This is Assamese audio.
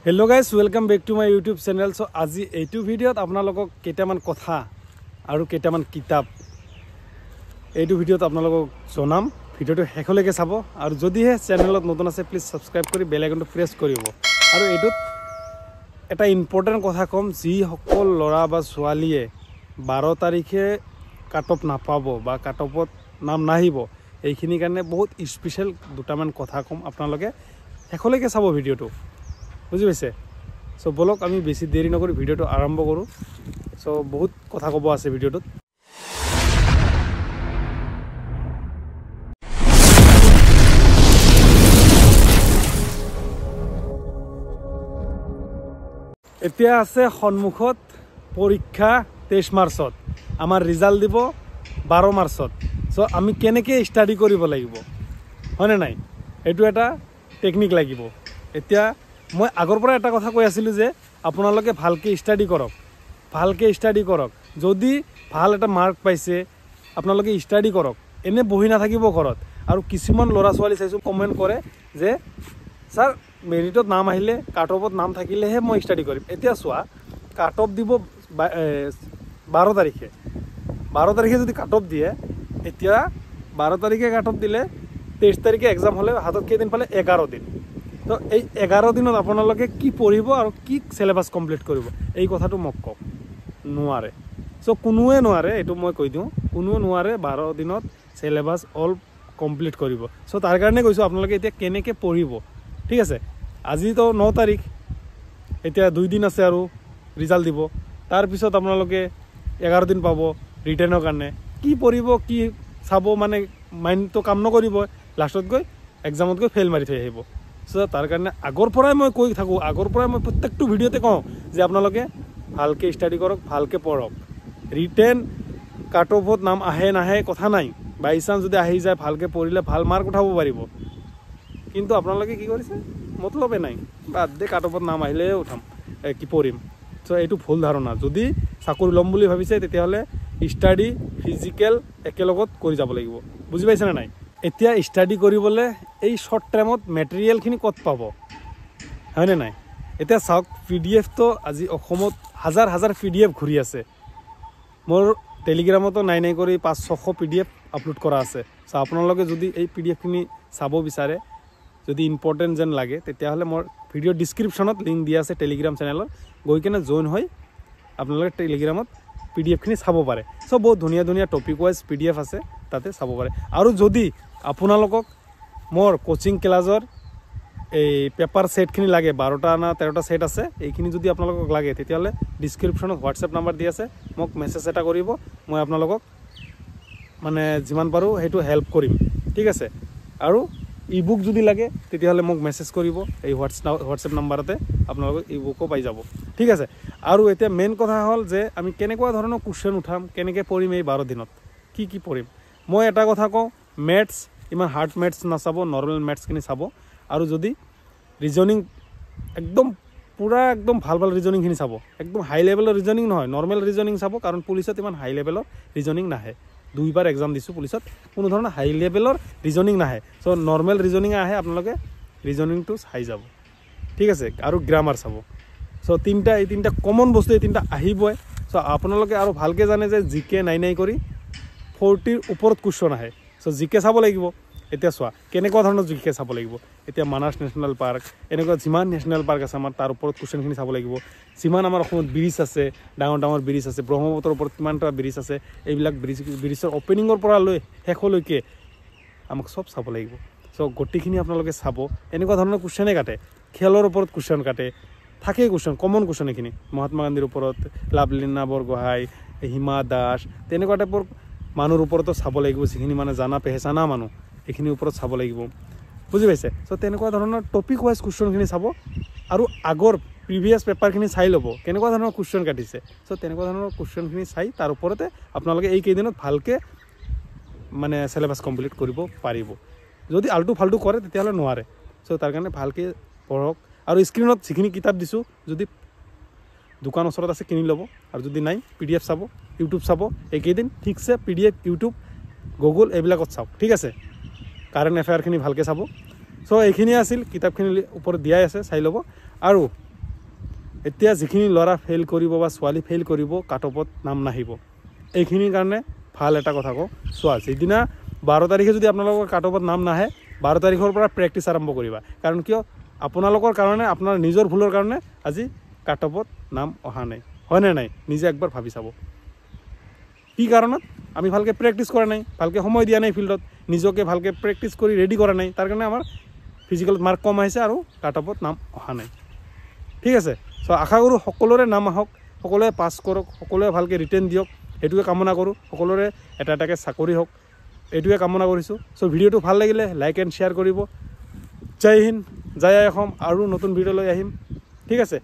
Hello guys, welcome back to my YouTube channel. So আজি এইটো ভিডিওত আপোনালোকক কেইটামান কথা আৰু কেইটামান কিতাপ এইটো ভিডিওত আপোনালোকক জনাম। ভিডিওটো শেষলৈকে চাব আৰু যদিহে চেনেলত নতুন আছে প্লিজ সাবস্ক্ৰাইব কৰি বেল আইকনটো প্ৰেছ কৰিব। আৰু এইটোত এটা ইম্পৰ্টেন্ট কথা কম, যি সকল লৰা বা ছোৱালীয়ে 12 তাৰিখে কাটঅফ নাপাব বা কাটঅফত নাম নাহিব, এইখিনি কাৰণে বহুত স্পেশাল দুটামান কথা কম, আপোনালোকে শেষলৈকে চাব ভিডিওটো। বুঝি পাইছে? সো বলক আমি বেছি দেৰি নকৰি ভিডিওটো আৰম্ভ কৰোঁ। সো বহুত কথা ক'ব আছে ভিডিওটোত। এতিয়া আছে সন্মুখত পৰীক্ষা 23 মাৰ্চত, আমাৰ ৰিজাল্ট দিব 12 মাৰ্চত। সো আমি কেনেকৈ ষ্টাডি কৰিব লাগিব, হয়নে নাই, এইটো এটা টেকনিক লাগিব। এতিয়া মই আগৰ পৰা এটা কথা কৈ আছিলোঁ যে আপোনালোকে ভালকৈ ষ্টাডি কৰক। যদি ভাল এটা মাৰ্ক পাইছে আপোনালোকে ষ্টাডি কৰক, এনে বহি নাথাকিব ঘৰত। আৰু কিছুমান ল'ৰা ছোৱালী চাইছোঁ কমেণ্ট কৰে যে ছাৰ মেৰিটত নাম আহিলে, কাট অফত নাম থাকিলেহে মই ষ্টাডি কৰিম। এতিয়া চোৱা, কাট অফ দিব 12 তাৰিখে। 12 তাৰিখে যদি কাট অফ দিয়ে, এতিয়া 12 তাৰিখে কাট অফ দিলে 23 তাৰিখে এক্সাম হ'লে হাতত কেইদিন পালে? 11 দিন। তো এই 11 দিনত আপোনালোকে কি পঢ়িব আৰু কি সিলেবাস কমপ্লিট কৰিব, এই কথাটো মোক কওক। নোৱাৰে। সো কোনোৱে নোৱাৰে, এইটো মই কৈ দিওঁ, কোনোৱে নোৱাৰে 12 দিনত সিলেবাস অল কমপ্লিট কৰিব। সো তাৰ কাৰণে কৈছোঁ আপোনালোকে এতিয়া কেনেকৈ পঢ়িব। ঠিক আছে, আজি তো 9 তাৰিখ, এতিয়া 2 দিন আছে আৰু ৰিজাল্ট দিব। তাৰপিছত আপোনালোকে 11 দিন পাব ৰিটাৰ্ণৰ কাৰণে। কি পঢ়িব, কি চাব, মানে মাইণ্ডটো কাম নকৰিব, লাষ্টত গৈ এক্সামত গৈ ফেইল মাৰি থৈ আহিব। সো তাৰ কাৰণে আগৰ পৰাই মই কৈ থাকোঁ, আগৰ পৰাই মই প্ৰত্যেকটো ভিডিঅ'তে কওঁ যে আপোনালোকে ভালকৈ ষ্টাডি কৰক, ভালকৈ পঢ়ক। ৰিটেন কাট অফত নাম আহে নাহে কথা নাই, বাই চান্স যদি আহি যায় ভালকৈ পঢ়িলে ভাল মাৰ্ক উঠাব পাৰিব। কিন্তু আপোনালোকে কি কৰিছে, মতলবে নাই, বাদ দে কাট অফত নাম আহিলেহে উঠাম, কি পঢ়িম। সো এইটো ভুল ধাৰণা। যদি চাকৰি ল'ম বুলি ভাবিছে তেতিয়াহ'লে ষ্টাডি ফিজিকেল একেলগত কৰি যাব লাগিব। বুজি পাইছেনে নাই? এতিয়া ষ্টাডি কৰিবলৈ এই শ্বৰ্ট টাইমত মেটেৰিয়েলখিনি ক'ত পাব, হয়নে নাই? এতিয়া চাওক, PDF তো আজি অসমত হাজাৰ হাজাৰ PDF ঘূৰি আছে। মোৰ টেলিগ্ৰামতো নাই কৰি 500-600 PDF আপলোড কৰা আছে। চ' আপোনালোকে যদি এই PDF খিনি চাব বিচাৰে, যদি ইম্পৰ্টেণ্ট যেন লাগে, তেতিয়াহ'লে মোৰ ভিডিঅ' ডিছক্ৰিপশ্যনত লিংক দিয়া আছে টেলিগ্ৰাম চেনেলৰ, গৈ কিনে জইন হৈ আপোনালোকে টেলিগ্ৰামত PDF খিনি চাব পাৰে। চ' বহুত ধুনীয়া ধুনীয়া টপিক ৱাইজ PDF আছে, তাতে চাব পাৰে। আৰু যদি আপোনালোকক মোৰ কোচিং ক্লাছৰ এই পেপাৰ সেটখিনি লাগে, 12টা না 13টা সেট আছে, এইখিনি যদি আপোনালোকক লাগে তেতিয়াহ'লে ডিছক্ৰিপশ্যনত হোৱাটছএপ নাম্বাৰ দি আছে, মোক মেছেজ এটা কৰিব, মই আপোনালোকক মানে যিমান পাৰোঁ সেইটো হেল্প কৰিম। ঠিক আছে? আৰু ই বুক যদি লাগে তেতিয়াহ'লে মোক মেছেজ কৰিব, এই হোৱাটছএপ নাম্বাৰতে আপোনালোকে ই বুকো পাই যাব। ঠিক আছে? আৰু এতিয়া মেইন কথা হ'ল যে আমি কেনেকুৱা ধৰণৰ কুৱেশ্যন উঠাম, কেনেকৈ পঢ়িম এই 12 দিনত, কি পঢ়িম। মই এটা কথা কওঁ, মেথছ ইমান হাৰ্ড মেথছ নাচাব, নৰ্মেল মেথছখিনি চাব। আৰু যদি ৰিজনিং একদম পূৰা একদম ভাল ৰিজনিংখিনি চাব, একদম হাই লেভেলৰ ৰিজনিং নহয়, নৰ্মেল ৰিজনিং চাব। কাৰণ পুলিচত ইমান হাই লেভেলৰ ৰিজনিং নাহে। 2বাৰ এক্সাম দিছোঁ পুলিচত, কোনো ধৰণৰ হাই লেভেলৰ ৰিজনিং নাহে। চ' নৰ্মেল ৰিজনিং আহে, আপোনালোকে ৰিজনিংটো চাই যাব। ঠিক আছে? আৰু গ্ৰামাৰ চাব। চ' এই তিনিটা কমন বস্তু, এই তিনিটা আহিবই। চ' আপোনালোকে আৰু ভালকৈ জানে যে জিকে নাই কৰি 40ৰ ওপৰত কুৱেশ্যন আহে। চ' জিকে চাব লাগিব। এতিয়া চোৱা, কেনেকুৱা ধৰণৰ জিকে চাব লাগিব। এতিয়া মানাস নেশ্যনেল পাৰ্ক, এনেকুৱা যিমান নেশ্যনেল পাৰ্ক আছে আমাৰ, তাৰ ওপৰত কুৱেশ্যনখিনি চাব লাগিব। যিমান আমাৰ অসমত ব্ৰিজ আছে, ডাঙৰ ডাঙৰ ব্ৰিজ আছে, ব্ৰহ্মপুত্ৰৰ ওপৰত কিমানটা ব্ৰিজ আছে, এইবিলাক ব্ৰিজৰ অপেনিঙৰ পৰা লৈ শেষলৈকে আমাক চব চাব লাগিব। চ' গোটেইখিনি আপোনালোকে চাব। এনেকুৱা ধৰণৰ কুৱেশ্যনে কাটে, খেলৰ ওপৰত কুৱেশ্যন কাটে, থাকেই কুৱেশ্যন, কমন কুৱেশ্যন এইখিনি। মহাত্মা গান্ধীৰ ওপৰত, লাভলীনা বৰগোহাঁই, হিমা দাস, তেনেকুৱা টাইপৰ মানুহৰ ওপৰতো চাব লাগিব, যিখিনি মানে জানা পেহচানা মানুহ, এইখিনিৰ ওপৰত চাব লাগিব। বুজি পাইছে? চ' তেনেকুৱা ধৰণৰ টপিক ৱাইজ কুৱেশ্যনখিনি চাব। আৰু আগৰ প্ৰিভিয়াছ পেপাৰখিনি চাই ল'ব, কেনেকুৱা ধৰণৰ কুৱেশ্যন কাটিছে। চ' তেনেকুৱা ধৰণৰ কুৱেশ্যনখিনি চাই তাৰ ওপৰতে আপোনালোকে এইকেইদিনত ভালকৈ মানে সিলেবাস কমপ্লিট কৰিব পাৰিব। যদি আল্টু ফাল্টু কৰে তেতিয়াহ'লে নোৱাৰে। চ' তাৰ কাৰণে ভালকৈ পঢ়ক। আৰু স্ক্ৰীণত যিখিনি কিতাপ দিছোঁ, যদি দোকান ওচৰত আছে কিনি ল'ব, আৰু যদি নাই PDF চাব, ইউটিউব চাব। এইকেইদিন ঠিকছে PDF, ইউটিউব, গুগল এইবিলাকত চাওক। ঠিক আছে? কাৰেণ্ট এফেয়াৰখিনি ভালকৈ চাব। চ' এইখিনি আছিল, কিতাপখিনিৰ ওপৰত দিয়াই আছে, চাই ল'ব। আৰু এতিয়া যিখিনি ল'ৰা ফেইল কৰিব বা ছোৱালী ফেইল কৰিব কাট অফত নাম নাহিব এইখিনিৰ কাৰণে ভাল এটা কথা কওঁ চোৱা যিদিনা 12 তাৰিখে যদি আপোনালোকৰ কাট অফত নাম নাহে 12 তাৰিখৰ পৰা প্ৰেক্টিছ আৰম্ভ কৰিবা কাৰণ কিয় আপোনালোকৰ কাৰণে আপোনাৰ নিজৰ ভুলৰ কাৰণে আজি কাট অফত নাম অহা নাই হয়নে নাই নিজে একবাৰ ভাবি চাব কি কাৰণত আমি ভালকে প্ৰেক্টিছ কৰা নাই ভালকে সময় দিয়া নাই ফিল্ডত নিজকে ভালকে প্ৰেক্টিছ কৰি ৰেডি কৰা নাই তাৰ কাৰণে আমাৰ ফিজিকেলত মাৰ্ক কম আহিছে আৰু কাট অফত নাম অহা নাই ঠিক আছে সো আশা কৰোঁ সকলোৰে নাম আহক সকলোৱে পাছ কৰক সকলোৱে ভালকে ৰিটেন দিয়ক এইটোৱে কামনা কৰোঁ সকলোৰে এটা এটাকে চাকৰি হওক এইটোৱে কামনা কৰিছোঁ সো ভিডিঅ'টো ভাল লাগিলে লাইক এণ্ড শ্বেয়াৰ কৰিব জয় হিন্দ জয় অসম আৰু নতুন ভিডিঅ' লৈ আহিম ঠিক আছে